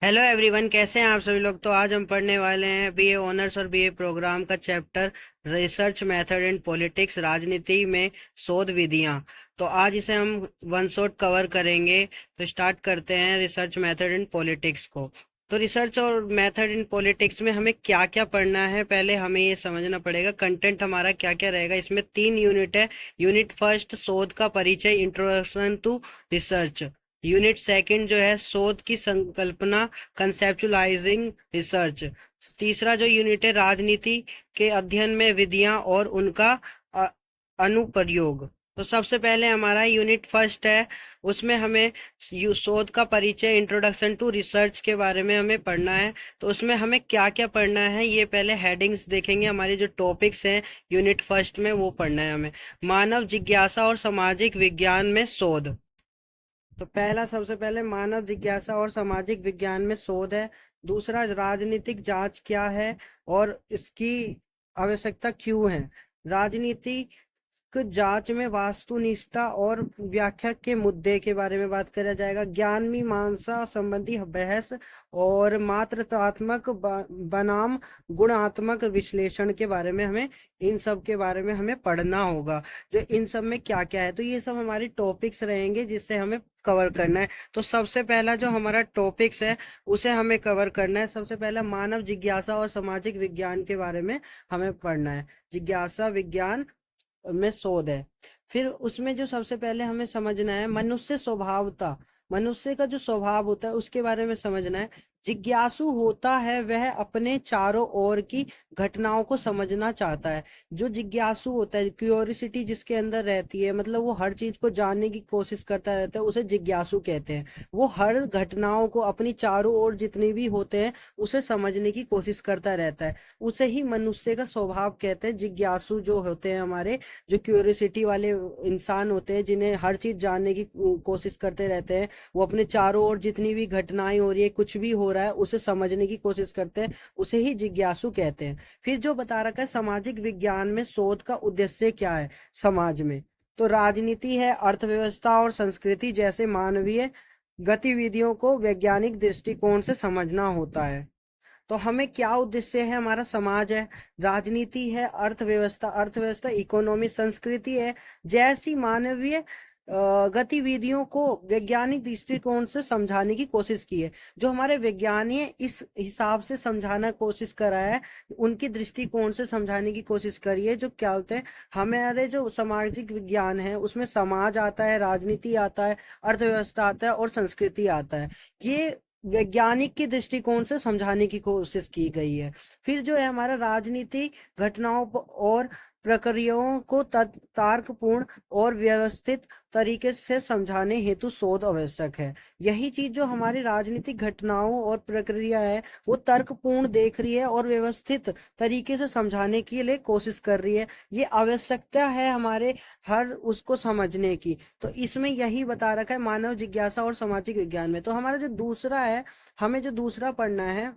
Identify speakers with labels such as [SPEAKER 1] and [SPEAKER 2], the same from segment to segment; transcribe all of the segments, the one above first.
[SPEAKER 1] Hello everyone, कैसे हैं आप सभी लोग। तो आज हम पढ़ने वाले हैं बीए ऑनर्स और बीए प्रोग्राम का chapter research method in politics, राजनीति में शोध विधियां। तो आज इसे हम वन शॉट कवर करेंगे। तो स्टार्ट करते हैं रिसर्च मेथड इन पॉलिटिक्स को। तो रिसर्च और मेथड इन पॉलिटिक्स में हमें क्या क्या पढ़ना है, पहले हमें ये समझना पड़ेगा कंटेंट हमारा क्या क्या रहेगा। इसमें 3 यूनिट है। यूनिट फर्स्ट शोध का परिचय, introduction to research. Unit second जो है शोध की संकल्पना, कंसेप्चुलाइजिंग रिसर्च। तीसरा जो यूनिट है राजनीति के अध्ययन में विधियां और उनका अ, अनुप्रयोग। तो सबसे पहले हमारा यूनिट फर्स्ट है, उसमें हमें शोध का परिचय, इंट्रोडक्शन टू रिसर्च के बारे में हमें पढ़ना है। तो उसमें हमें क्या क्या पढ़ना है, ये पहले हेडिंग्स देखेंगे। हमारे जो टॉपिक्स हैं यूनिट फर्स्ट में वो पढ़ना है हमें। मानव जिज्ञासा और सामाजिक विज्ञान में शोध। तो पहला, सबसे पहले मानव जिज्ञासा और सामाजिक विज्ञान में शोध है। दूसरा, राजनीतिक जांच क्या है और इसकी आवश्यकता क्यों है। राजनीतिक जांच में वास्तुनिष्ठता और व्याख्या के मुद्दे के बारे में बात करा जाएगा। ज्ञान मीमांसा संबंधी बहस और मात्रात्मक बनाम गुणात्मक विश्लेषण के बारे में हमें, इन सब के बारे में हमें पढ़ना होगा। जो इन सब में क्या क्या है, तो ये सब हमारे टॉपिक्स रहेंगे जिससे हमें कवर करना है। तो सबसे पहला जो हमारा टॉपिक्स है उसे हमें कवर करना है। सबसे पहला मानव जिज्ञासा और सामाजिक विज्ञान के बारे में हमें पढ़ना है। जिज्ञासा विज्ञान में शोध है। फिर उसमें जो सबसे पहले हमें समझना है मनुष्य स्वभावता, मनुष्य का जो स्वभाव होता है उसके बारे में समझना है। जिज्ञासु होता है वह अपने चारों ओर की घटनाओं को समझना चाहता है। जो जिज्ञासु होता है, क्यूरियोसिटी जिसके अंदर रहती है, मतलब वो हर चीज को जानने की कोशिश करता रहता है, उसे जिज्ञासु कहते हैं। वो हर घटनाओं को अपनी चारों ओर जितनी भी होते हैं उसे समझने की कोशिश करता रहता है। उसे ही मनुष्य का स्वभाव कहते हैं। जिज्ञासु जो होते हैं हमारे, जो क्यूरियोसिटी वाले इंसान होते हैं, जिन्हें हर चीज जानने की कोशिश करते रहते हैं, वो अपने चारों ओर जितनी भी घटनाएं हो रही है, कुछ भी हो रहा है, उसे समझने की कोशिश करते हैं, उसे ही जिज्ञासु कहते हैं। फिर जो बता रखा है सामाजिक विज्ञान में शोध का उद्देश्य क्या है समाज में, तो राजनीति है, अर्थव्यवस्था और संस्कृति जैसे मानवीय गतिविधियों को वैज्ञानिक दृष्टिकोण से समझना होता है। तो हमें क्या उद्देश्य है, हमारा समाज है, राजनीति है, अर्थव्यवस्था, अर्थव्यवस्था इकोनॉमी, संस्कृति है, जैसी मानवीय गतिविधियों को वैज्ञानिक दृष्टिकोण से समझाने की कोशिश की है। जो हमारे वैज्ञानिक इस हिसाब से समझाना कोशिश करा है, उनकी दृष्टिकोण से समझाने की कोशिश करी है। जो क्या होते हैं, हमारे जो सामाजिक विज्ञान है उसमें समाज आता है, राजनीति आता है, अर्थव्यवस्था आता है और संस्कृति आता है। ये वैज्ञानिक के दृष्टिकोण से समझाने की कोशिश की गई है। फिर जो है हमारा राजनीति घटनाओं और प्रक्रियाओं को तर्कपूर्ण और व्यवस्थित तरीके से समझाने हेतु शोध आवश्यक है। यही चीज जो हमारी राजनीतिक घटनाओं और प्रक्रिया है वो तर्कपूर्ण देख रही है और व्यवस्थित तरीके से समझाने के लिए कोशिश कर रही है। ये आवश्यकता है हमारे हर उसको समझने की। तो इसमें यही बता रखा है मानव जिज्ञासा और सामाजिक विज्ञान में। तो हमारा जो दूसरा है, हमें जो दूसरा पढ़ना है,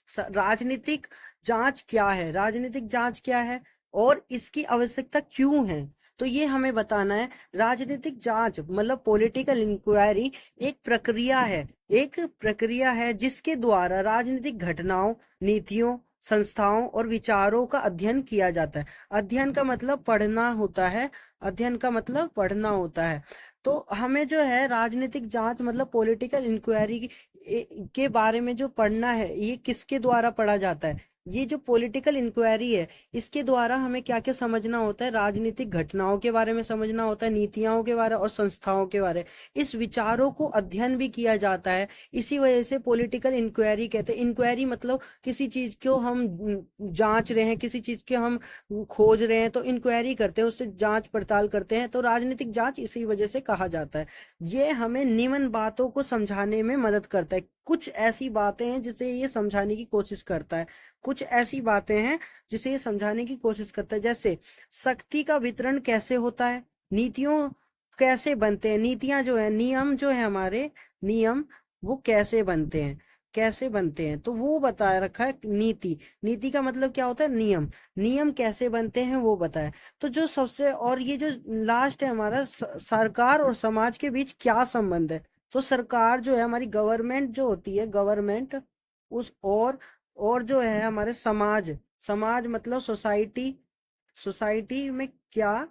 [SPEAKER 1] राजनीतिक जांच क्या है, राजनीतिक जांच क्या है और इसकी आवश्यकता क्यों है। तो ये हमें बताना है। राजनीतिक जांच मतलब पॉलिटिकल इंक्वायरी एक प्रक्रिया है, एक प्रक्रिया है जिसके द्वारा राजनीतिक घटनाओं, नीतियों, संस्थाओं और विचारों का अध्ययन किया जाता है। अध्ययन का मतलब पढ़ना होता है, अध्ययन का मतलब पढ़ना होता है। तो हमें जो है राजनीतिक जांच मतलब पॉलिटिकल इंक्वायरी के बारे में जो पढ़ना है, ये किसके द्वारा पढ़ा जाता है। ये जो पॉलिटिकल इंक्वायरी है इसके द्वारा हमें क्या क्या समझना होता है, राजनीतिक घटनाओं के बारे में समझना होता है, नीतियों के बारे और संस्थाओं के बारे, इस विचारों को अध्ययन भी किया जाता है। इसी वजह से पॉलिटिकल इंक्वायरी कहते हैं। इंक्वायरी मतलब किसी चीज को हम जांच रहे हैं, किसी चीज के हम खोज रहे हैं तो इंक्वायरी करते हैं, उससे जांच पड़ताल करते हैं। तो राजनीतिक जांच इसी वजह से कहा जाता है। ये हमें निम्न बातों को समझाने में मदद करता है। कुछ ऐसी बातें हैं जिसे ये समझाने की कोशिश करता है, कुछ ऐसी बातें हैं जिसे ये समझाने की कोशिश करता है। जैसे शक्ति का वितरण कैसे होता है, नीतियों कैसे बनते हैं, नीतियां जो है, नियम जो है हमारे, नियम वो कैसे बनते हैं, कैसे बनते हैं, तो वो बता रखा है। नीति, नीति का मतलब क्या होता है, नियम, नियम कैसे बनते हैं वो बताया। तो जो सबसे, और ये जो लास्ट है हमारा, सरकार और समाज के बीच क्या संबंध है, तो सरकार जो है हमारी गवर्नमेंट जो होती है, गवर्नमेंट उस और जो है हमारे समाज, समाज मतलब सोसाइटी, सोसाइटी में क्या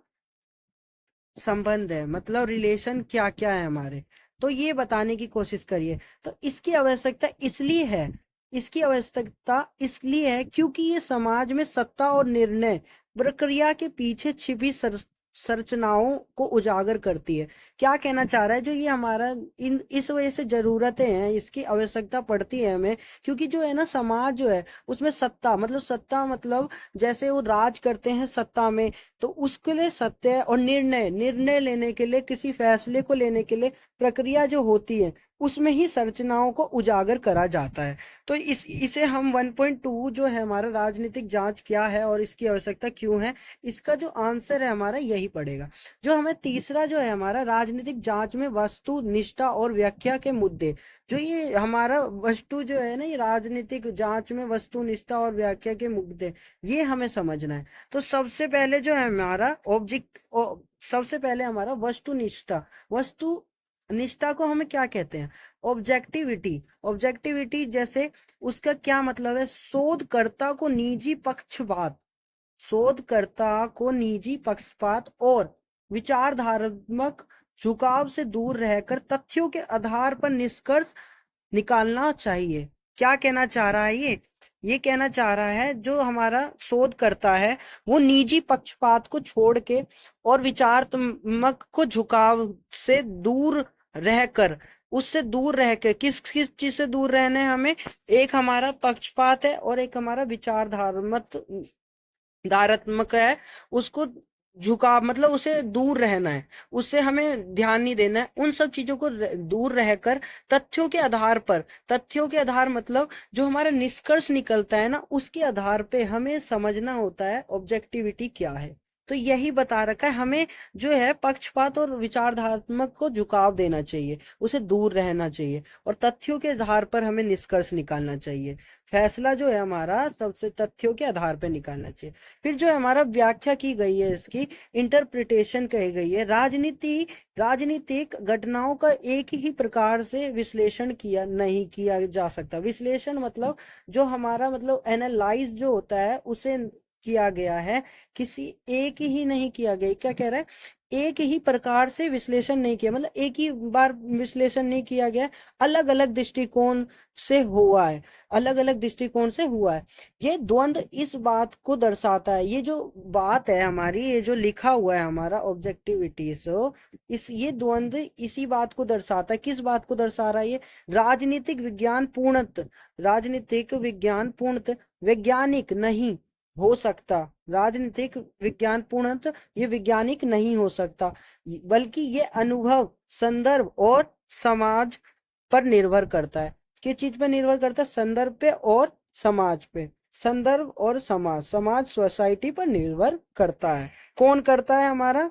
[SPEAKER 1] संबंध है, मतलब रिलेशन क्या क्या है हमारे, तो ये बताने की कोशिश करिए। तो इसकी आवश्यकता इसलिए है, इसकी आवश्यकता इसलिए है क्योंकि ये समाज में सत्ता और निर्णय प्रक्रिया के पीछे छिपी संरचनाओं को उजागर करती है। क्या कहना चाह रहा है, जो ये हमारा इन इस वजह से जरूरतें हैं, इसकी आवश्यकता पड़ती है हमें, क्योंकि जो है ना समाज जो है उसमें सत्ता, मतलब सत्ता मतलब जैसे वो राज करते हैं सत्ता में, तो उसके लिए सत्य और निर्णय, निर्णय लेने के लिए, किसी फैसले को लेने के लिए प्रक्रिया जो होती है उसमें ही संरचनाओं को उजागर करा जाता है। तो इसे हम 1.2 जो है हमारा राजनीतिक जांच क्या है और इसकी आवश्यकता क्यों है, इसका जो आंसर है हमारा यही पड़ेगा। जो हमें तीसरा जो है हमारा राजनीतिक जांच में वस्तु निष्ठा और व्याख्या के मुद्दे, जो ये हमारा वस्तु जो है ना, ये राजनीतिक जांच में वस्तु निष्ठा और व्याख्या के मुद्दे, ये हमें समझना है। तो सबसे पहले जो है हमारा सबसे पहले हमारा वस्तुनिष्ठता, वस्तु निष्ठा को हमें क्या कहते हैं, ऑब्जेक्टिविटी। ऑब्जेक्टिविटी जैसे उसका क्या मतलब है, शोधकर्ता को निजी पक्षपात, शोधकर्ता को निजी पक्षपात और विचारधारात्मक झुकाव से दूर रहकर तथ्यों के आधार पर निष्कर्ष निकालना चाहिए। क्या कहना चाह रहा है ये कहना चाह रहा है जो हमारा शोध करता है वो निजी पक्षपात को छोड़ के और विचारात्मक को झुकाव से दूर रहकर, उससे दूर रह के, किस किस चीज से दूर रहना है हमें, एक हमारा पक्षपात है और एक हमारा विचारधारात्मक धारात्मक है, उसको झुकाव मतलब उसे दूर रहना है, उससे हमें ध्यान नहीं देना है, उन सब चीजों को दूर रहकर तथ्यों के आधार पर, तथ्यों के आधार मतलब जो हमारा निष्कर्ष निकलता है ना, उसके आधार पे हमें समझना होता है ऑब्जेक्टिविटी क्या है। तो यही बता रखा है हमें, जो है पक्षपात और विचारधात्मक को झुकाव देना चाहिए, उसे दूर रहना चाहिए और तथ्यों के आधार पर हमें निष्कर्ष निकालना चाहिए। फैसला जो है हमारा सबसे तथ्यों के आधार पर निकालना चाहिए। फिर जो हमारा व्याख्या की गई है, इसकी इंटरप्रिटेशन कही गई है, राजनीतिक घटनाओं का एक ही प्रकार से विश्लेषण किया नहीं किया जा सकता। विश्लेषण मतलब जो हमारा मतलब एनालाइज जो होता है उसे किया गया है, किसी एक ही नहीं किया गया। क्या कह रहा है, एक ही प्रकार से विश्लेषण नहीं किया, मतलब एक ही बार विश्लेषण नहीं किया गया, अलग अलग दृष्टिकोण से हुआ है, अलग अलग दृष्टिकोण से हुआ है। ये द्वंद्व इस बात को दर्शाता है, ये जो बात है हमारी, ये जो लिखा हुआ है हमारा ऑब्जेक्टिविटी, सो इस ये द्वंद्व इसी बात को दर्शाता है। किस बात को दर्शा रहा है ये, राजनीतिक विज्ञान पूर्णत वैज्ञानिक नहीं हो सकता, राजनीतिक विज्ञान पूर्णतः ये वैज्ञानिक नहीं हो सकता, बल्कि ये अनुभव, संदर्भ और समाज पर निर्भर करता है। किस चीज पर निर्भर करता है, संदर्भ पे और समाज पे, संदर्भ और समाज, समाज सोसाइटी पर निर्भर करता है। कौन करता है हमारा,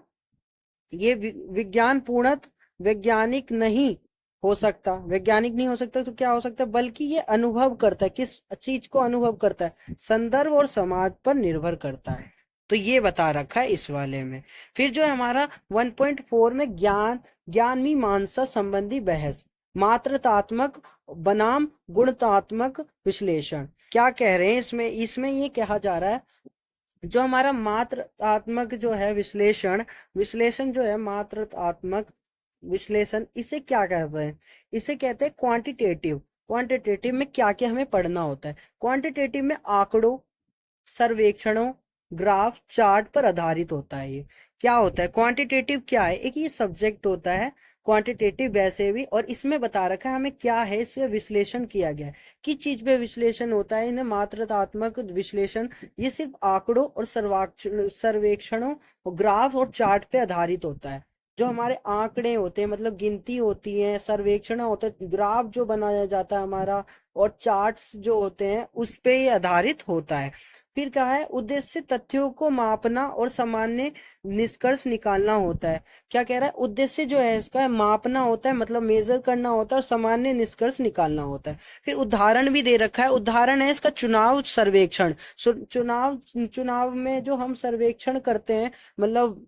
[SPEAKER 1] ये विज्ञान पूर्णत वैज्ञानिक नहीं हो सकता, वैज्ञानिक नहीं हो सकता तो क्या हो सकता है, बल्कि ये अनुभव करता है। किस चीज को अनुभव करता है, संदर्भ और समाज पर निर्भर करता है। तो ये बता रखा है इस वाले में। फिर जो है हमारा 1.4 में ज्ञान मीमांसा संबंधी बहस, मात्रात्मक बनाम गुणात्मक विश्लेषण। क्या कह रहे हैं इसमें, इसमें ये कहा जा रहा है जो हमारा मात्रात्मक जो है विश्लेषण, विश्लेषण जो है मात्रात्मक विश्लेषण, इसे क्या कहते हैं, इसे कहते हैं क्वांटिटेटिव। क्वांटिटेटिव में क्या क्या हमें पढ़ना होता है, क्वांटिटेटिव में आंकड़ों, सर्वेक्षणों, ग्राफ, चार्ट पर आधारित होता है। ये क्या होता है, क्वांटिटेटिव क्या है, एक ये सब्जेक्ट होता है क्वांटिटेटिव वैसे भी, और इसमें बता रखा है हमें क्या है, इसका विश्लेषण किया गया है। किस चीज पे विश्लेषण होता है, इन्हें मात्रात्मक विश्लेषण, ये सिर्फ आंकड़ों और सर्वेक्षणों, ग्राफ और चार्ट पे आधारित होता है। जो हमारे आंकड़े होते हैं मतलब गिनती होती है, सर्वेक्षण होते हैं, ग्राफ जो बनाया जाता है हमारा, और चार्ट्स जो होते हैं उस पे ये आधारित होता है। फिर कहा है उद्देश्य तथ्यों को मापना और सामान्य निष्कर्ष निकालना होता है। क्या कह रहा है, उद्देश्य जो है इसका मापना होता है, मतलब मेजर करना होता है, और सामान्य निष्कर्ष निकालना होता है। फिर उदाहरण भी दे रखा है, उदाहरण है इसका चुनाव सर्वेक्षण। चुनाव में जो हम सर्वेक्षण करते हैं, मतलब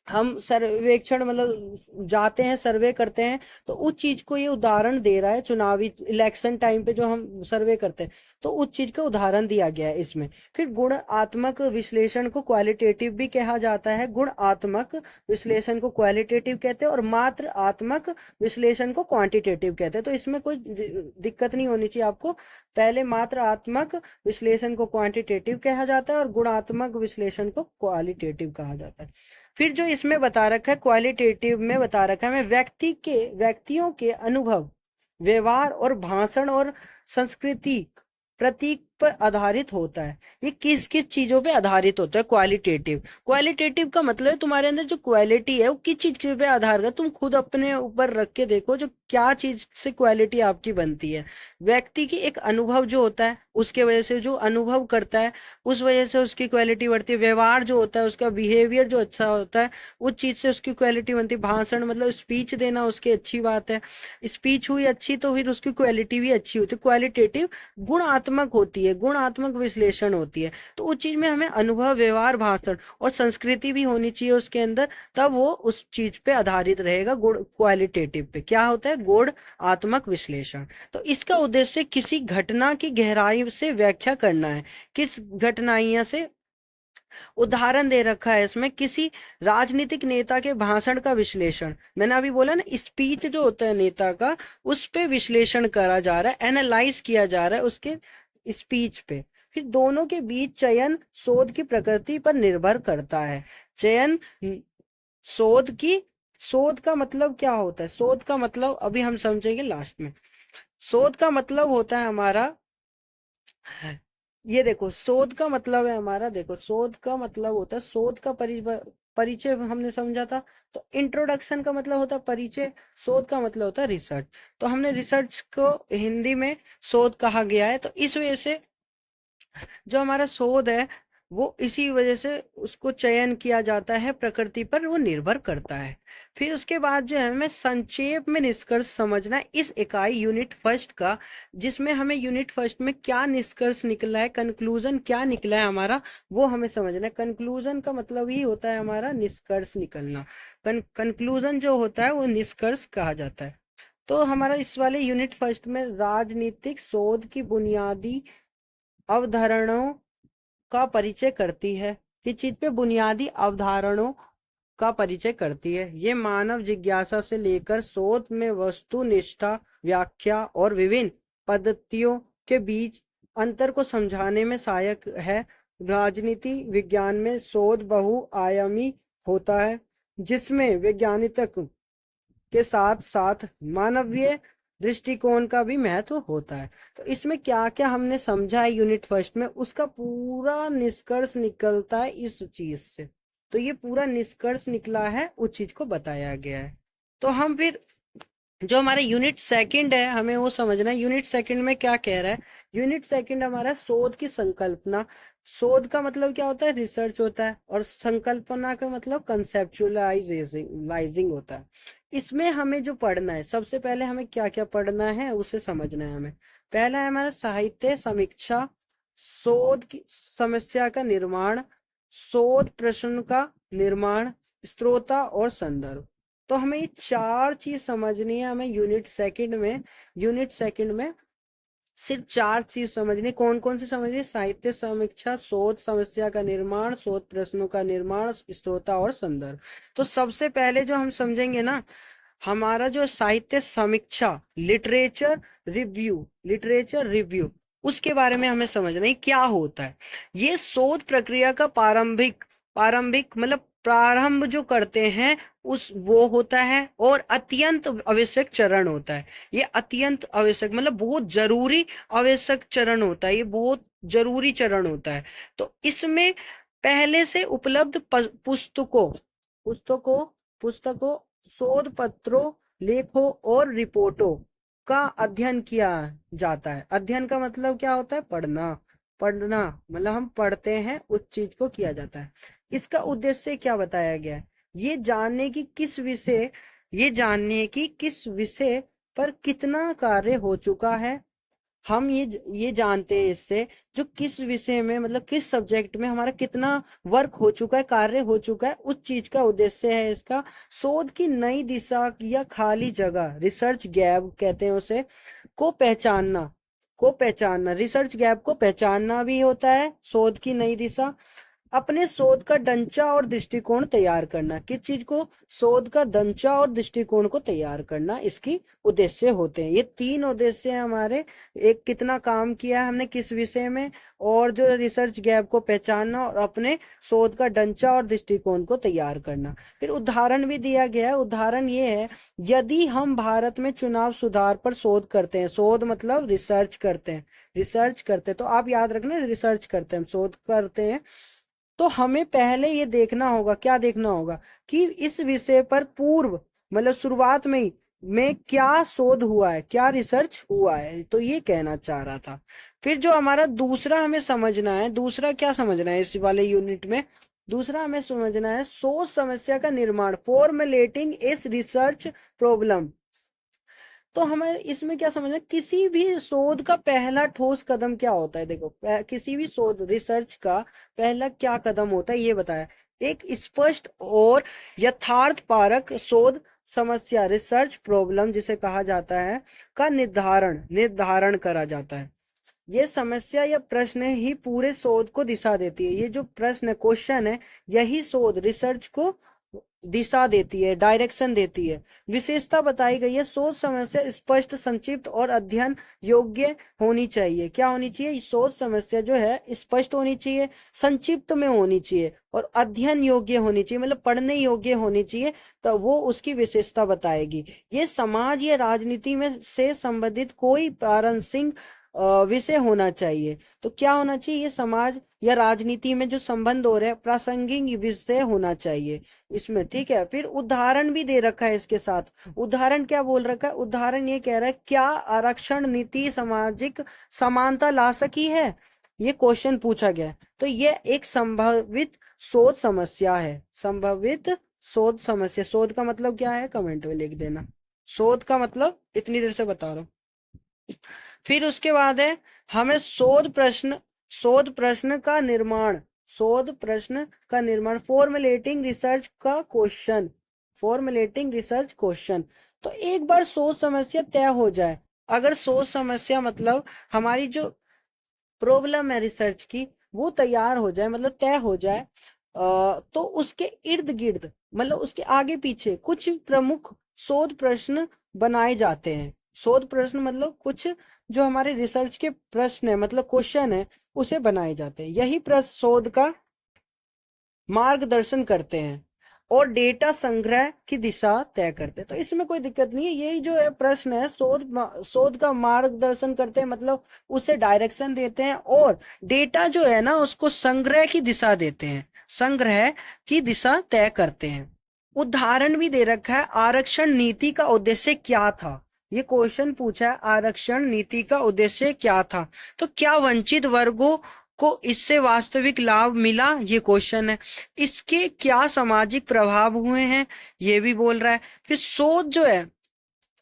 [SPEAKER 1] हम सर्वेक्षण मतलब जाते हैं, सर्वे करते हैं, तो उस चीज को ये उदाहरण दे रहा है। चुनावी इलेक्शन टाइम पे जो हम सर्वे करते हैं, तो उस चीज का उदाहरण दिया गया है इसमें। फिर गुणात्मक विश्लेषण को क्वालिटेटिव भी कहा जाता है। गुणात्मक विश्लेषण को क्वालिटेटिव कहते हैं और मात्रात्मक विश्लेषण को क्वांटिटेटिव कहते हैं। तो इसमें कोई दिक्कत नहीं होनी चाहिए आपको। पहले मात्रात्मक विश्लेषण को क्वांटिटेटिव कहा जाता है और गुणात्मक विश्लेषण को क्वालिटेटिव कहा जाता है। फिर जो इसमें बता रखा है, क्वालिटेटिव में बता रखा है, मैं व्यक्तियों के अनुभव, व्यवहार और भाषण और संस्कृति प्रतीक पर आधारित होता है। ये किस किस चीजों पे आधारित होता है? क्वालिटेटिव। क्वालिटेटिव का मतलब है तुम्हारे अंदर जो क्वालिटी है वो किस चीज पे आधार है। तुम खुद अपने ऊपर रख के देखो, जो क्या चीज से क्वालिटी आपकी बनती है। व्यक्ति की एक अनुभव जो होता है, उसके वजह से जो अनुभव करता है उस वजह से उसकी क्वालिटी बढ़ती है। व्यवहार जो होता है, उसका बिहेवियर जो अच्छा होता है, उस चीज से उसकी क्वालिटी बनती है। भाषण मतलब स्पीच देना, उसकी अच्छी बात है। स्पीच हुई अच्छी तो फिर उसकी क्वालिटी भी अच्छी होती है। क्वालिटेटिव गुणात्मक होती है, गुणात्मक विश्लेषण होती है। तो उस चीज में हमें अनुभव, व्यवहार, भाषण और संस्कृति भी होनी चाहिए उसके अंदर, तब वो उस चीज पे आधारित रहेगा। गुण क्वालिटेटिव पे क्या होता है? गुणात्मक विश्लेषण। तो इसका उद्देश्य किसी घटना की गहराई से व्याख्या करना है। किस घटनाइयां से उदाहरण दे रखा है इसमें, किसी राजनीतिक नेता के भाषण का विश्लेषण। मैंने अभी बोला ना, स्पीच जो होता है नेता का, उस पे विश्लेषण करा जा रहा है, एनालाइज किया जा रहा है उसके स्पीच पे। फिर दोनों के बीच चयन शोध की प्रकृति पर निर्भर करता है। चयन शोध की, शोध का मतलब क्या होता है? शोध का मतलब अभी हम समझेंगे लास्ट में। शोध का मतलब होता है हमारा, ये देखो, शोध का मतलब है हमारा, देखो शोध का मतलब होता है, शोध का परिचय हमने समझा था। तो इंट्रोडक्शन का मतलब होता है परिचय, शोध का मतलब होता है रिसर्च। तो हमने रिसर्च को हिंदी में शोध कहा गया है। तो इस वजह से जो हमारा शोध है, वो इसी वजह से उसको चयन किया जाता है, प्रकृति पर वो निर्भर करता है। फिर उसके बाद जो है हमें संक्षेप में निष्कर्ष समझना है इस इकाई यूनिट फर्स्ट का, जिसमें हमें यूनिट फर्स्ट में क्या निष्कर्ष निकला है, कंक्लूजन क्या निकला है हमारा, वो हमें समझना है। कंक्लूजन का मतलब ही होता है हमारा निष्कर्ष निकलना। कंक्लूजन जो होता है वो निष्कर्ष कहा जाता है। तो हमारा इस वाले यूनिट फर्स्ट में राजनीतिक शोध की बुनियादी अवधारणाओं का परिचय करती है। किस चीज पे? बुनियादी अवधारणाओं का परिचय करती है। ये मानव जिज्ञासा से लेकर शोध में वस्तुनिष्ठ व्याख्या और विभिन्न पद्धतियों के बीच अंतर को समझाने में सहायक है। राजनीति विज्ञान में शोध बहुआयामी होता है, जिसमें वैज्ञानिक के साथ साथ मानवीय दृष्टिकोण का भी महत्व होता है। तो इसमें क्या क्या हमने समझा है यूनिट फर्स्ट में, उसका पूरा निष्कर्ष निकलता है इस चीज से। तो ये पूरा निष्कर्ष निकला है, उस चीज को बताया गया है। तो हम फिर जो हमारा यूनिट सेकंड है, हमें वो समझना है यूनिट सेकंड में क्या कह रहा है। यूनिट सेकंड हमारा शोध की संकल्पना। शोध का मतलब क्या होता है? रिसर्च होता है। और संकल्पना का मतलब कंसेप्चुअलाइजिंग होता है। इसमें हमें जो पढ़ना है, सबसे पहले हमें क्या क्या पढ़ना है उसे समझना है हमें। पहला है हमारा साहित्य समीक्षा, शोध की समस्या का निर्माण, शोध प्रश्न का निर्माण, स्त्रोता और संदर्भ। तो हमें ये चार चीज समझनी है हमें यूनिट सेकंड में। यूनिट सेकंड में सिर्फ चार चीज समझनी। कौन कौन सी समझनी? साहित्य समीक्षा, शोध समस्या का निर्माण, शोध प्रश्नों का निर्माण, स्त्रोता और संदर्भ। तो सबसे पहले जो हम समझेंगे ना, हमारा जो साहित्य समीक्षा, लिटरेचर रिव्यू, उसके बारे में हमें समझना है क्या होता है। ये शोध प्रक्रिया का प्रारंभिक प्रारंभिक मतलब प्रारंभ जो करते हैं उस वो होता है, और अत्यंत आवश्यक चरण होता है। ये अत्यंत आवश्यक मतलब बहुत जरूरी आवश्यक चरण होता है, ये बहुत जरूरी चरण होता है। तो इसमें पहले से उपलब्ध पुस्तकों पुस्तकों शोध पत्रों, लेखों और रिपोर्टों का अध्ययन किया जाता है। अध्ययन का मतलब क्या होता है? पढ़ना। पढ़ना मतलब हम पढ़ते हैं, उस चीज को किया जाता है। इसका उद्देश्य क्या बताया गया है? ये जानने की किस विषय पर कितना कार्य हो चुका है, हम ये जानते हैं इससे जो किस विषय में मतलब किस सब्जेक्ट में हमारा कितना वर्क हो चुका है, कार्य हो चुका है, उस चीज का उद्देश्य है इसका। शोध की नई दिशा या खाली जगह, रिसर्च गैप कहते हैं उसे, को पहचानना, रिसर्च गैप को पहचानना भी होता है शोध की नई दिशा। अपने शोध का ढांचा और दृष्टिकोण तैयार करना, किस चीज को, शोध का ढांचा और दृष्टिकोण को तैयार करना इसकी उद्देश्य होते हैं। ये तीन उद्देश्य हैं हमारे। एक, कितना काम किया है हमने किस विषय में, और जो रिसर्च गैप को पहचानना, और अपने शोध का ढांचा और दृष्टिकोण को तैयार करना। फिर उदाहरण भी दिया गया है। उदाहरण ये है, यदि हम भारत में चुनाव सुधार पर शोध करते हैं, शोध मतलब रिसर्च करते हैं, तो आप याद रखना रिसर्च करते हैं, शोध करते हैं, तो हमें पहले ये देखना होगा, क्या देखना होगा कि इस विषय पर पूर्व मतलब शुरुआत में ही में क्या शोध हुआ है, क्या रिसर्च हुआ है, तो ये कहना चाह रहा था। फिर जो हमारा दूसरा हमें समझना है, दूसरा क्या समझना है इस वाले यूनिट में, दूसरा हमें समझना है शोध समस्या का निर्माण, फॉर्मुलेटिंग इस रिसर्च प्रॉब्लम। तो हमें इसमें क्या समझना है, किसी भी शोध का पहला ठोस कदम क्या होता है। देखो किसी भी शोध रिसर्च का पहला क्या कदम होता है ये बताया। एक स्पष्ट और यथार्थपरक शोध समस्या, रिसर्च प्रॉब्लम जिसे कहा जाता है, का निर्धारण करा जाता है। ये समस्या या प्रश्न ही पूरे शोध को दिशा देती है। ये जो प्रश्न है, क्वेश्चन है, यही शोध रिसर्च को दिशा देती है, डायरेक्शन देती है। विशेषता बताई गई है, शोध समस्या स्पष्ट, संक्षिप्त और अध्ययन योग्य होनी चाहिए। क्या होनी चाहिए, शोध समस्या जो है स्पष्ट होनी चाहिए, संक्षिप्त में होनी चाहिए, और अध्ययन योग्य होनी चाहिए, मतलब पढ़ने योग्य होनी चाहिए। तो वो उसकी विशेषता बताएगी। ये समाज या राजनीति में से संबंधित कोई प्रारंभिक विषय होना चाहिए। तो क्या होना चाहिए, ये समाज या राजनीति में जो संबंध हो रहे हैं प्रासंगिक विषय होना चाहिए इसमें, ठीक है। फिर उदाहरण भी दे रखा है इसके साथ। उदाहरण क्या बोल रखा है, उदाहरण ये कह रहा है, क्या आरक्षण नीति सामाजिक समानता ला सकी है, ये क्वेश्चन पूछा गया है। तो ये एक संभावित शोध समस्या है, संभावित शोध समस्या। शोध का मतलब क्या है कमेंट में लिख देना, शोध का मतलब इतनी देर से बता रहा हूँ। फिर उसके बाद है हमें शोध प्रश्न का निर्माण, फॉर्मुलेटिंग रिसर्च क्वेश्चन। तो एक बार शोध समस्या तय हो जाए, अगर शोध समस्या मतलब हमारी जो प्रॉब्लम है रिसर्च की वो तैयार हो जाए, मतलब तय हो जाए, तो उसके इर्द गिर्द मतलब उसके आगे पीछे कुछ प्रमुख शोध प्रश्न बनाए जाते हैं। शोध प्रश्न मतलब कुछ जो हमारे रिसर्च के प्रश्न है, मतलब क्वेश्चन है, उसे बनाए जाते हैं। यही प्रश्न शोध का मार्गदर्शन करते हैं और डेटा संग्रह की दिशा तय करते हैं। तो इसमें कोई दिक्कत नहीं है। यही जो है प्रश्न है, शोध का मार्गदर्शन करते हैं, मतलब उसे डायरेक्शन देते हैं, और डेटा जो है ना उसको संग्रह की दिशा देते हैं, संग्रह की दिशा तय करते हैं। उदाहरण भी दे रखा है, आरक्षण नीति का उद्देश्य क्या था। ये क्वेश्चन पूछा है, आरक्षण नीति का उद्देश्य क्या था। तो क्या वंचित वर्गों को इससे वास्तविक लाभ मिला, ये क्वेश्चन है। इसके क्या सामाजिक प्रभाव हुए हैं, ये भी बोल रहा है। फिर शोध जो है,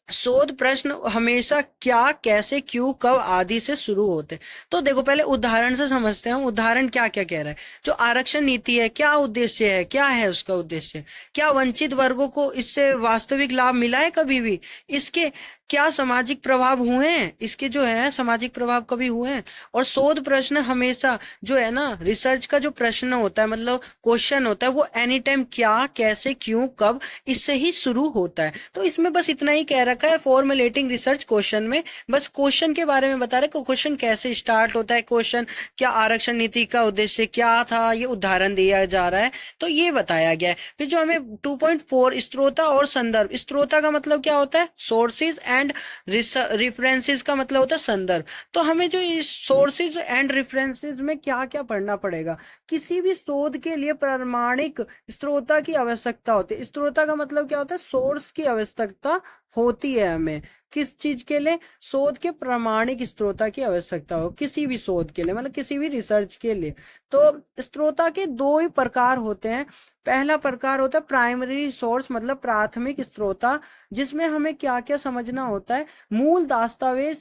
[SPEAKER 1] शोध प्रश्न हमेशा क्या, कैसे, क्यों, कब आदि से शुरू होते हैं। तो देखो पहले उदाहरण से समझते हैं, उदाहरण क्या क्या कह रहा है। जो आरक्षण नीति है, क्या उद्देश्य है, क्या है उसका उद्देश्य, क्या वंचित वर्गों को इससे वास्तविक लाभ मिला है कभी भी, इसके क्या सामाजिक प्रभाव हुए हैं, इसके जो है सामाजिक प्रभाव कभी हुए हैं। और शोध प्रश्न हमेशा जो है ना, रिसर्च का जो प्रश्न होता है मतलब क्वेश्चन होता है, वो एनी टाइम क्या, कैसे, क्यों, कब, इससे ही शुरू होता है। तो इसमें बस इतना ही कह रखा है फॉर्मुलेटिंग रिसर्च क्वेश्चन में, बस क्वेश्चन के बारे में बता रहे कि क्वेश्चन कैसे स्टार्ट होता है, क्वेश्चन क्या, आरक्षण नीति का उद्देश्य क्या था, ये उदाहरण दिया जा रहा है, तो ये बताया गया है। फिर जो हमें 2.4 स्त्रोता और संदर्भ, स्त्रोता का मतलब क्या होता है, सोर्सेज एंड रेफरेंसेस का मतलब होता है संदर्भ। तो हमें जो इस सोर्सेज एंड रेफरेंसेस में क्या क्या पढ़ना पड़ेगा, किसी भी शोध के लिए प्रामाणिक स्त्रोता की आवश्यकता होती है। स्त्रोता का मतलब क्या होता है, सोर्स की आवश्यकता होती है हमें। किस चीज के लिए, शोध के प्रामाणिक स्त्रोता की आवश्यकता हो किसी भी शोध के लिए, मतलब किसी भी रिसर्च के लिए। तो स्त्रोता के दो ही प्रकार होते हैं, पहला प्रकार होता है प्राइमरी सोर्स, मतलब प्राथमिक स्रोता, जिसमें हमें क्या क्या समझना होता है, मूल दस्तावेज,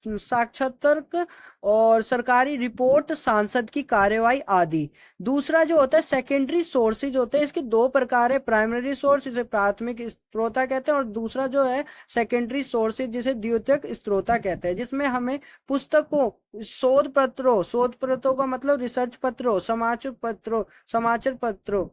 [SPEAKER 1] साक्षात्कार और सरकारी रिपोर्ट, सांसद की कार्यवाही आदि। दूसरा जो होता है सेकेंडरी सोर्सेज होते हैं, इसके दो प्रकार है, प्राइमरी सोर्स जिसे प्राथमिक स्रोता कहते हैं और दूसरा जो है सेकेंडरी सोर्सेज जिसे द्वितीयक स्रोता कहते हैं, जिसमें हमें पुस्तकों, शोध पत्रों का मतलब रिसर्च पत्रों, समाचार पत्रों,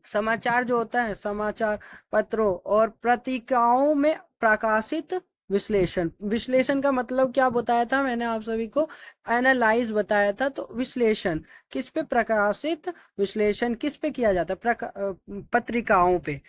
[SPEAKER 1] समाचार जो होता है समाचार पत्रों और पत्रिकाओं में प्रकाशित विश्लेषण। विश्लेषण का मतलब क्या बताया था मैंने आप सभी को, एनालाइज बताया था। तो विश्लेषण किस पे प्रकाशित, विश्लेषण किस पे किया जाता है, पत्रिकाओं पे।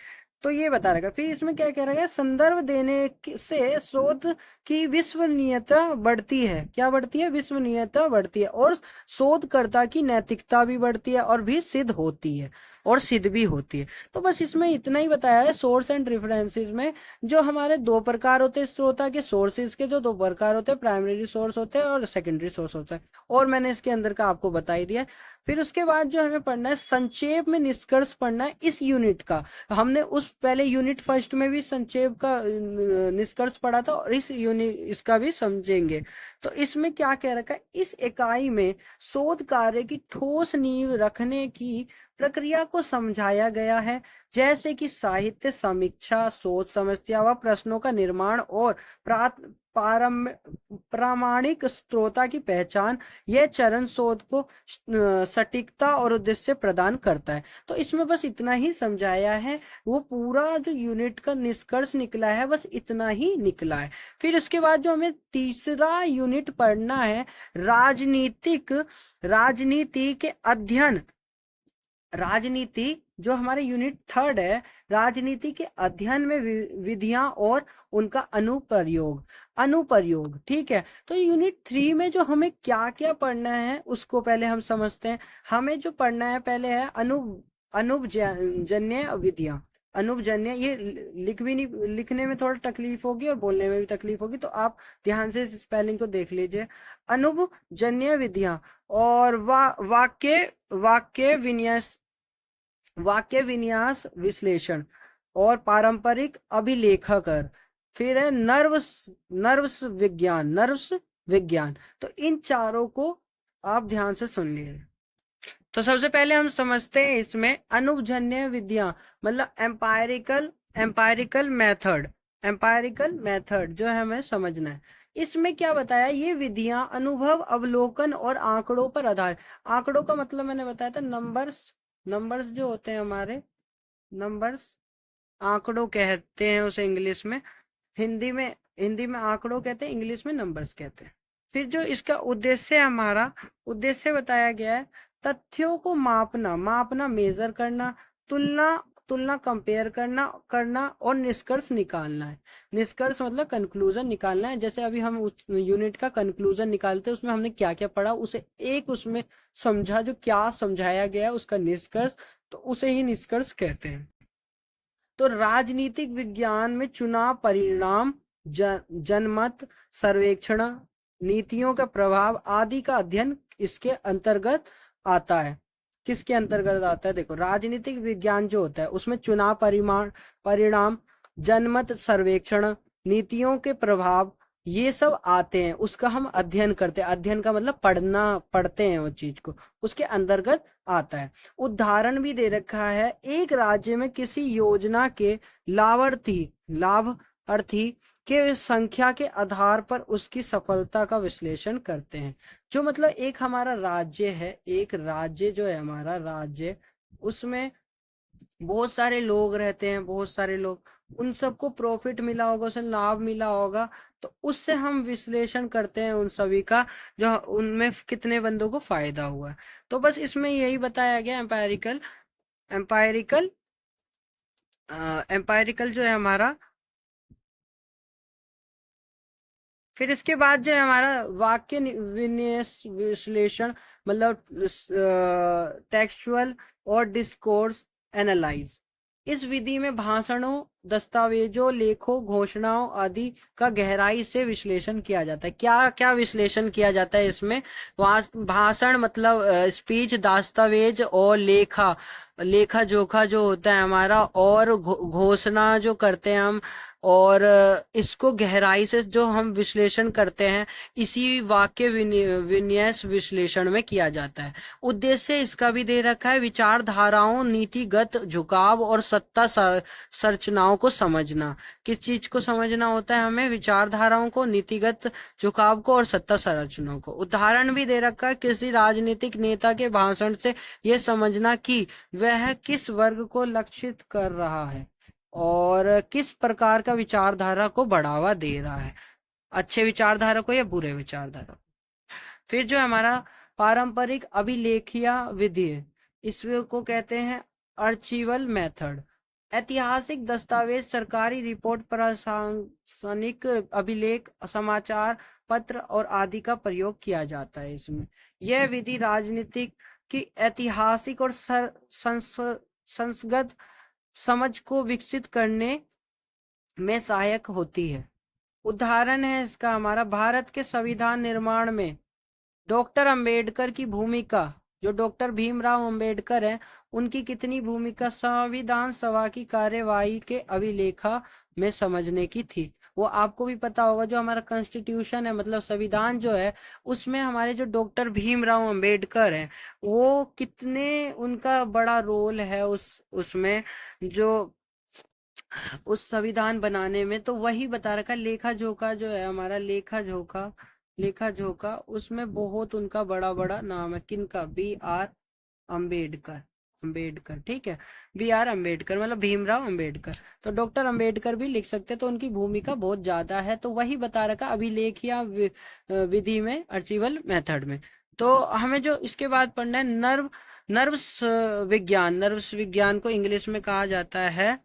[SPEAKER 1] तो ये बता रहेगा। फिर इसमें क्या कह रहा है, संदर्भ देने से शोध की विश्वसनीयता बढ़ती है। क्या बढ़ती है, विश्वसनीयता बढ़ती है, और शोधकर्ता की नैतिकता भी बढ़ती है और भी सिद्ध होती है, और सिद्ध भी होती है। तो बस इसमें इतना ही बताया है। सोर्स एंड रेफरेंसेस में जो हमारे दो प्रकार होते हैं स्रोता के, सोर्सेज के जो दो प्रकार होते हैं, प्राइमरी सोर्स होते हैं और सेकेंडरी सोर्स होता है, और मैंने इसके अंदर का आपको बता ही दिया। फिर उसके बाद जो हमें पढ़ना है, संक्षेप में निष्कर्ष पढ़ना है इस यूनिट का। हमने उस पहले यूनिट फर्स्ट में भी संक्षेप का निष्कर्ष पढ़ा था, और इस यूनिट इसका भी समझेंगे। तो इसमें क्या कह रखा है, इस इकाई में शोध कार्य की ठोस नींव रखने की प्रक्रिया को समझाया गया है, जैसे कि साहित्य समीक्षा, शोध समस्या व प्रश्नों का निर्माण और प्रामाणिक स्रोता की पहचान। यह चरण शोध को सटीकता और उद्देश्य प्रदान करता है। तो इसमें बस इतना ही समझाया है, वो पूरा जो यूनिट का निष्कर्ष निकला है बस इतना ही निकला है। फिर उसके बाद जो हमें तीसरा यूनिट पढ़ना है, राजनीति के अध्ययन, राजनीति जो हमारे यूनिट थर्ड है, राजनीति के अध्ययन में विधियां और उनका अनुप्रयोग। ठीक है। तो यूनिट 3 में जो हमें क्या क्या पढ़ना है उसको पहले हम समझते हैं। हमें जो पढ़ना है पहले है अनुभवजन्य विधियां। अनुभवजन्य, ये लिखने में थोड़ा तकलीफ होगी और बोलने में भी तकलीफ होगी, तो आप ध्यान से इस स्पेलिंग को देख लीजिए। अनुभवजन्य विधियां और वाक्य विन्यास विश्लेषण और पारंपरिक अभिलेखकर। फिर है नर्व्स विज्ञान। तो इन चारों को आप ध्यान से सुन लीजिए। तो सबसे पहले हम समझते हैं इसमें अनुभवजन्य विधियां, मतलब एम्पायरिकल मेथड जो है हमें समझना है। इसमें क्या बताया, ये विधियां अनुभव, अवलोकन और आंकड़ों पर आधारित। आंकड़ों का मतलब मैंने बताया था नंबर्स जो होते हैं हमारे, नंबर्स, आंकड़ों कहते हैं उसे इंग्लिश में, हिंदी में आंकड़ों कहते हैं, इंग्लिश में नंबर्स कहते हैं। फिर जो इसका उद्देश्य है, हमारा उद्देश्य बताया गया है, तथ्यों को मापना मेजर करना, तुलना तुलना कंपेयर करना और निष्कर्ष निकालना है। निष्कर्ष मतलब कंक्लूजन निकालना है। जैसे अभी हम उस यूनिट का कंक्लूजन निकालते हैं, उसमें हमने क्या क्या पढ़ा उसे एक उसमें समझा, जो क्या समझाया गया है उसका निष्कर्ष, तो उसे ही निष्कर्ष कहते हैं। तो राजनीतिक विज्ञान में चुनाव परिणाम, जनमत सर्वेक्षण, नीतियों का प्रभाव आदि का अध्ययन इसके अंतर्गत आता है। किसके अंतर्गत आता है, देखो राजनीतिक विज्ञान जो होता है उसमें चुनाव परिणाम, जनमत सर्वेक्षण, नीतियों के प्रभाव, ये सब आते हैं, उसका हम अध्ययन करते हैं। अध्ययन का मतलब पढ़ते हैं उस चीज को, उसके अंतर्गत आता है। उदाहरण भी दे रखा है, एक राज्य में किसी योजना के लाभार्थी के संख्या के आधार पर उसकी सफलता का विश्लेषण करते हैं। जो मतलब एक हमारा राज्य है, एक राज्य जो है हमारा राज्य, उसमें बहुत सारे लोग रहते हैं, बहुत सारे लोग, उन सबको प्रॉफिट मिला होगा, उसे लाभ मिला होगा, तो उससे हम विश्लेषण करते हैं उन सभी का, जो उनमें कितने बंदों को फायदा हुआ है। तो बस इसमें यही बताया गया, एम्पायरिकल एम्पायरिकल जो है हमारा। फिर इसके बाद जो है हमारा वाक्य विन्यास विश्लेषण, मतलब टेक्सचुअल और डिस्कोर्स एनालाइज। इस विधि में भाषणों, दस्तावेजों, लेखों, घोषणाओं आदि का गहराई से विश्लेषण किया जाता है। क्या क्या विश्लेषण किया जाता है इसमें? भाषण मतलब स्पीच, दस्तावेज और लेखा, लेखा जोखा जो होता है हमारा, और घोषणा जो करते हैं हम, और इसको गहराई से जो हम विश्लेषण करते हैं, इसी वाक्य विन्यास विश्लेषण में किया जाता है। उद्देश्य इसका भी दे रखा है, विचारधाराओं, नीतिगत झुकाव और सत्ता संरचनाओं को समझना। किस चीज को समझना होता है हमें? विचारधाराओं को, नीतिगत झुकाव को और सत्ता संरचनाओं को। उदाहरण भी दे रखा है, किसी राजनीतिक नेता के भाषण से यह समझना कि वह किस वर्ग को लक्षित कर रहा है और किस प्रकार का विचारधारा को बढ़ावा दे रहा है, अच्छे विचारधारा को या बुरे विचारधारा को। फिर जो हमारा पारंपरिक अभिलेखीय विधि है, इसको कहते हैं अर्चीवल मेथड। ऐतिहासिक दस्तावेज, सरकारी रिपोर्ट, प्रशासनिक अभिलेख, समाचार पत्र और आदि का प्रयोग किया जाता है इसमें। यह विधि राजनीतिक की ऐतिहासिक और संसद समझ को विकसित करने में सहायक होती है। उदाहरण है इसका हमारा, भारत के संविधान निर्माण में डॉक्टर अंबेडकर की भूमिका, जो डॉक्टर भीमराव अंबेडकर हैं, उनकी कितनी भूमिका संविधान सभा की कार्यवाही के अभिलेखा में समझने की थी। वो आपको भी पता होगा, जो हमारा कॉन्स्टिट्यूशन है मतलब संविधान जो है, उसमें हमारे जो डॉक्टर भीमराव अंबेडकर हैं, वो कितने उनका बड़ा रोल है उसमें, जो उस संविधान बनाने में। तो वही बता रखा, लेखा जोखा जो है हमारा, लेखा जोखा उसमें बहुत उनका बड़ा बड़ा नाम है। किनका? B are Ambedkar. अम्बेडकर, ठीक है, बी आर अम्बेडकर मतलब भीमराव अम्बेडकर। तो डॉक्टर अम्बेडकर भी लिख सकते, तो उनकी भूमिका बहुत ज्यादा है। तो वही बता रखा अभिलेख या विधि में, अर्चिवल मेथड में। तो हमें जो इसके बाद पढ़ना है, नर्व्स विज्ञान। नर्व्स विज्ञान को इंग्लिश में कहा जाता है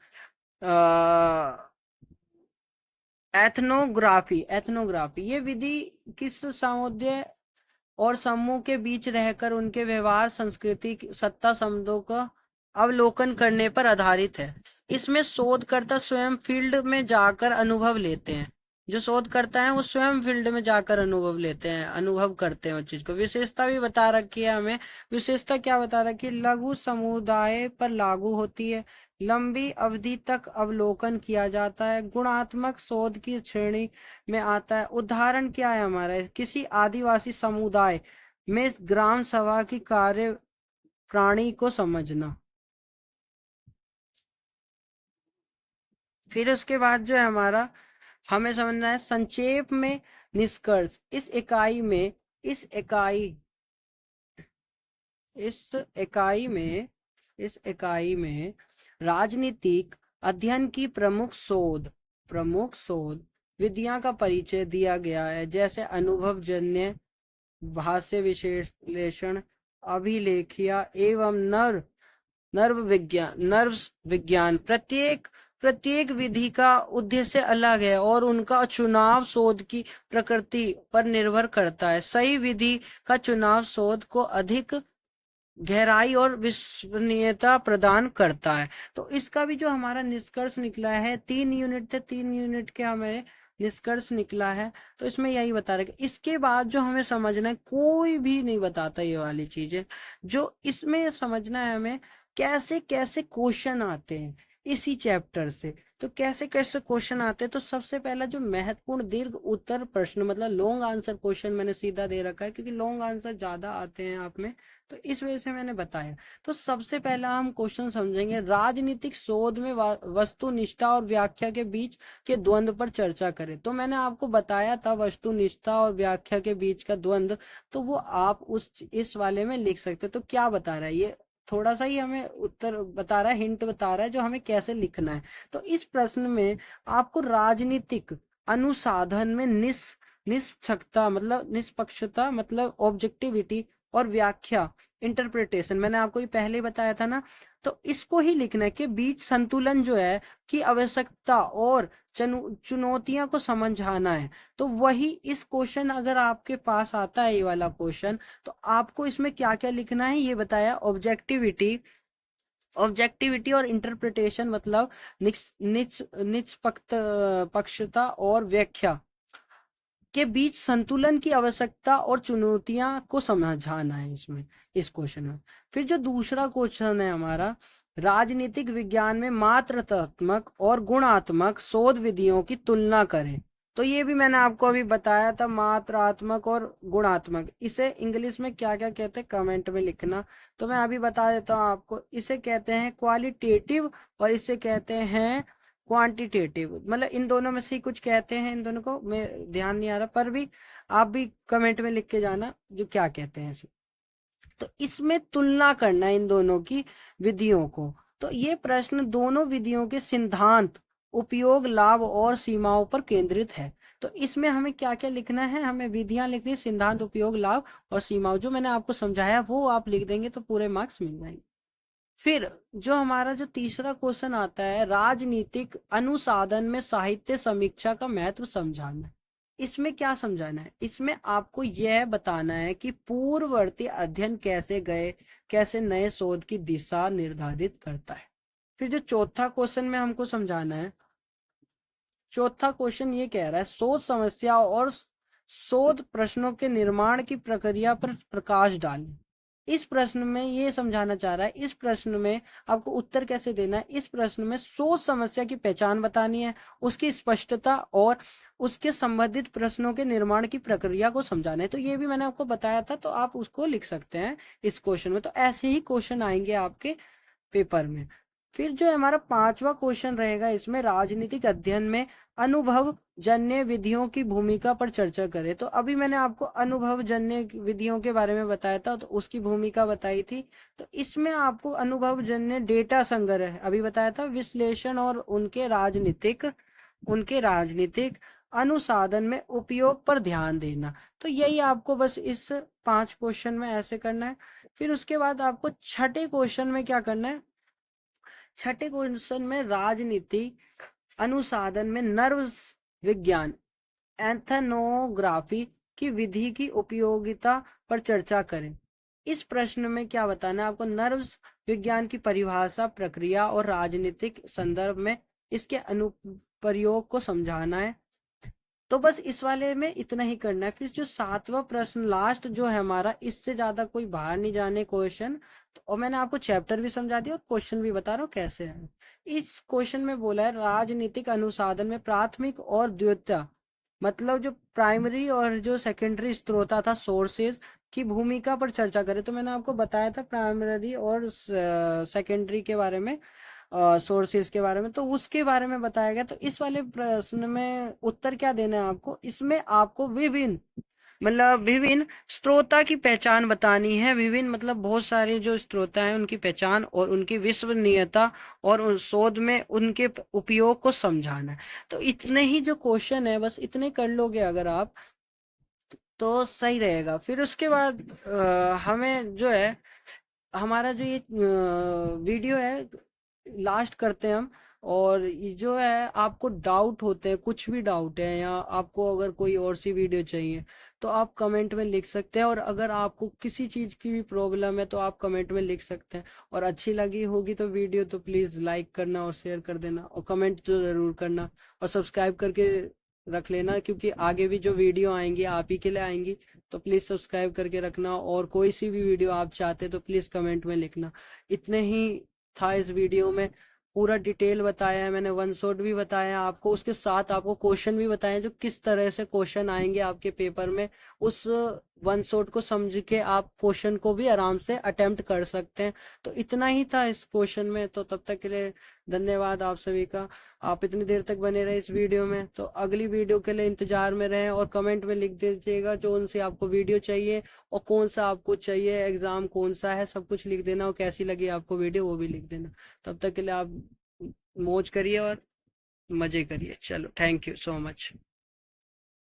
[SPEAKER 1] एथनोग्राफी। एथनोग्राफी ये विधि किस समुदाय और समूह के बीच रहकर उनके व्यवहार, संस्कृति, सत्ता संबंधों का अवलोकन करने पर आधारित है। इसमें शोधकर्ता स्वयं फील्ड में जाकर अनुभव लेते हैं। जो शोधकर्ता है वो स्वयं फील्ड में जाकर अनुभव लेते हैं, अनुभव करते हैं उस चीज को। विशेषता भी बता रखी है हमें। विशेषता क्या बता रखी है? लघु समुदाय पर लागू होती है, लंबी अवधि तक अवलोकन किया जाता है, गुणात्मक शोध की श्रेणी में आता है। उदाहरण क्या है हमारा? किसी आदिवासी समुदाय में ग्राम सभा की कार्य प्राणी को समझना। फिर उसके बाद जो है हमारा, हमें समझना है संक्षेप में निष्कर्ष। इस इकाई में राजनीतिक अध्ययन की प्रमुख शोध विधियां का परिचय दिया गया है, जैसे अनुभवजन्य, भाष्य विश्लेषण, अभिलेखिया एवं नर्व्स विज्ञान। प्रत्येक विधि का उद्देश्य अलग है और उनका चुनाव शोध की प्रकृति पर निर्भर करता है। सही विधि का चुनाव शोध को अधिक गहराई और विश्वसनीयता प्रदान करता है। तो इसका भी जो हमारा निष्कर्ष निकला है, 3 यूनिट थे, 3 यूनिट के हमें निष्कर्ष निकला है। तो इसमें यही बता रहे कि इसके बाद जो हमें समझना है, कोई भी नहीं बताता ये वाली चीजें। जो इसमें समझना है हमें, कैसे कैसे क्वेश्चन आते हैं इसी चैप्टर से। तो कैसे कैसे क्वेश्चन आते हैं, तो सबसे पहला जो महत्वपूर्ण दीर्घ उत्तर प्रश्न मतलब लॉन्ग आंसर क्वेश्चन मैंने सीधा दे रखा है, क्योंकि लॉन्ग आंसर ज्यादा आते हैं आप में, तो इस वजह से मैंने बताया। तो सबसे पहला हम क्वेश्चन समझेंगे, राजनीतिक शोध में वस्तुनिष्ठता और व्याख्या के बीच के द्वंद्व पर चर्चा करें। तो मैंने आपको बताया था वस्तुनिष्ठता और व्याख्या के बीच का द्वंद्व, तो वो आप इस वाले में लिख सकते। तो क्या बता रहा है ये? थोड़ा सा ही हमें उत्तर बता रहा है, हिंट बता रहा है जो हमें कैसे लिखना है। तो इस प्रश्न में आपको राजनीतिक अनुसाधन में निष्पक्षता मतलब ऑब्जेक्टिविटी, और व्याख्या इंटरप्रिटेशन, मैंने आपको ये पहले ही बताया था ना। तो इसको ही लिखना है कि बीच संतुलन जो है की आवश्यकता और चुनौतियां को समझाना है। तो वही इस क्वेश्चन अगर आपके पास आता है ये वाला क्वेश्चन, तो आपको इसमें क्या क्या लिखना है ये बताया। ऑब्जेक्टिविटी, ऑब्जेक्टिविटी और इंटरप्रिटेशन मतलब निष्पक्षता और व्याख्या के बीच संतुलन की आवश्यकता और चुनौतियां को समझाना है इसमें, इस क्वेश्चन में। फिर जो दूसरा क्वेश्चन है हमारा, राजनीतिक विज्ञान में मात्रात्मक और गुणात्मक शोध विधियों की तुलना करें। तो ये भी मैंने आपको अभी बताया था, मात्रात्मक और गुणात्मक, इसे इंग्लिश में क्या क्या कहते हैं कमेंट में लिखना। तो मैं अभी बता देता हूँ आपको, इसे कहते हैं क्वालिटेटिव और इसे कहते हैं क्वांटिटेटिव। मतलब इन दोनों में से ही कुछ कहते हैं, इन दोनों को मैं ध्यान नहीं आ रहा, पर भी आप भी कमेंट में लिख के जाना जो क्या कहते हैं इसे। तो इसमें तुलना करना है इन दोनों की विधियों को। तो ये प्रश्न दोनों विधियों के सिद्धांत, उपयोग, लाभ और सीमाओं पर केंद्रित है। तो इसमें हमें क्या क्या लिखना है, हमें विधियां लिखनी है, सिद्धांत, उपयोग, लाभ और सीमाओं, जो मैंने आपको समझाया वो आप लिख देंगे तो पूरे मार्क्स मिल जाएंगे। फिर जो हमारा जो तीसरा क्वेश्चन आता है, राजनीतिक अनुसाधन में साहित्य समीक्षा का महत्व समझाना। इसमें क्या समझाना है, इसमें आपको यह बताना है कि पूर्ववर्ती अध्ययन कैसे गए, कैसे नए शोध की दिशा निर्धारित करता है। फिर जो चौथा क्वेश्चन में हमको समझाना है, चौथा क्वेश्चन ये कह रहा है, शोध समस्या और शोध प्रश्नों के निर्माण की प्रक्रिया पर प्रकाश डालें। इस प्रश्न में ये समझाना चाह रहा है, इस प्रश्न में आपको उत्तर कैसे देना है। इस प्रश्न में शोध समस्या की पहचान बतानी है, उसकी स्पष्टता और उसके संबंधित प्रश्नों के निर्माण की प्रक्रिया को समझाना है। तो ये भी मैंने आपको बताया था, तो आप उसको लिख सकते हैं इस क्वेश्चन में। तो ऐसे ही क्वेश्चन आएंगे आपके पेपर में। फिर जो हमारा पांचवा क्वेश्चन रहेगा, इसमें राजनीतिक अध्ययन में अनुभव जन्य विधियों की भूमिका पर चर्चा करें। तो अभी मैंने आपको अनुभव जन्य विधियों के बारे में बताया था, तो उसकी भूमिका बताई थी। तो इसमें आपको अनुभव जन्य डेटा संग्रह अभी बताया था, विश्लेषण और उनके राजनीतिक अनुसाधन में उपयोग पर ध्यान देना। तो यही आपको बस इस 5 क्वेश्चन में ऐसे करना है। फिर उसके बाद आपको छठे क्वेश्चन में क्या करना है, छठे क्वेश्चन में राजनीति अनुसाधन में नर्व विज्ञान, एंथनोग्राफी की विधि की उपयोगिता पर चर्चा करें। इस प्रश्न में क्या बताना है आपको, नर्व विज्ञान की परिभाषा, प्रक्रिया और राजनीतिक संदर्भ में इसके अनुप्रयोग को समझाना है। तो बस इस वाले में इतना ही करना है। फिर जो सातवां प्रश्न लास्ट जो है हमारा, इससे ज्यादा कोई बाहर नहीं जाने क्वेश्चन। तो और मैंने आपको चैप्टर भी समझा दिया और क्वेश्चन भी बता रहा हूँ कैसे है। इस क्वेश्चन में बोला है, राजनीतिक अनुसाधन में प्राथमिक और द्वितीय, मतलब जो प्राइमरी और जो सेकेंडरी स्रोता था, सोर्सेज की भूमिका पर चर्चा करें। तो मैंने आपको बताया था प्राइमरी और सेकेंडरी के बारे में, सोर्सेज के बारे में, तो उसके बारे में बताया गया। तो इस वाले प्रश्न में उत्तर क्या देना है आपको, इसमें आपको विभिन्न, मतलब विभिन्न स्रोता की पहचान बतानी है। विभिन्न मतलब बहुत सारे जो स्रोता हैं उनकी पहचान और उनकी विश्वसनीयता और उस शोध में उनके उपयोग को समझाना है। तो इतने ही जो क्वेश्चन है, बस इतने कर लोगे अगर आप तो सही रहेगा। फिर उसके बाद हमें जो है, हमारा जो ये वीडियो है लास्ट करते हैं हम। और ये जो है, आपको डाउट होते हैं, कुछ भी डाउट है, या आपको अगर कोई और सी वीडियो चाहिए तो आप कमेंट में लिख सकते हैं। और अगर आपको किसी चीज़ की भी प्रॉब्लम है तो आप कमेंट में लिख सकते हैं। और अच्छी लगी होगी तो वीडियो तो प्लीज़ लाइक करना और शेयर कर देना और कमेंट तो ज़रूर करना और सब्सक्राइब करके रख लेना, क्योंकि आगे भी जो वीडियो आएंगी आप ही के लिए आएंगी। तो प्लीज़ सब्सक्राइब करके रखना, और कोई सी भी वीडियो आप चाहते तो प्लीज़ कमेंट में लिखना। इतने ही था इस वीडियो में, पूरा डिटेल बताया है मैंने, वन शॉट भी बताया आपको, उसके साथ आपको क्वेश्चन भी बताए जो किस तरह से क्वेश्चन आएंगे आपके पेपर में। उस वन शॉट को समझ के आप क्वेश्चन को भी आराम से अटेम्प्ट कर सकते हैं। तो इतना ही था इस क्वेश्चन में। तो तब तक के लिए धन्यवाद आप सभी का, आप इतनी देर तक बने रहे इस वीडियो में। तो अगली वीडियो के लिए इंतजार में रहें और कमेंट में लिख दीजिएगा जो उनसे आपको वीडियो चाहिए और कौन सा आपको चाहिए, एग्जाम कौन सा है, सब कुछ लिख देना, और कैसी लगी आपको वीडियो वो भी लिख देना। तब तक के लिए आप मौज करिए और मजे करिए। चलो, थैंक यू सो मच।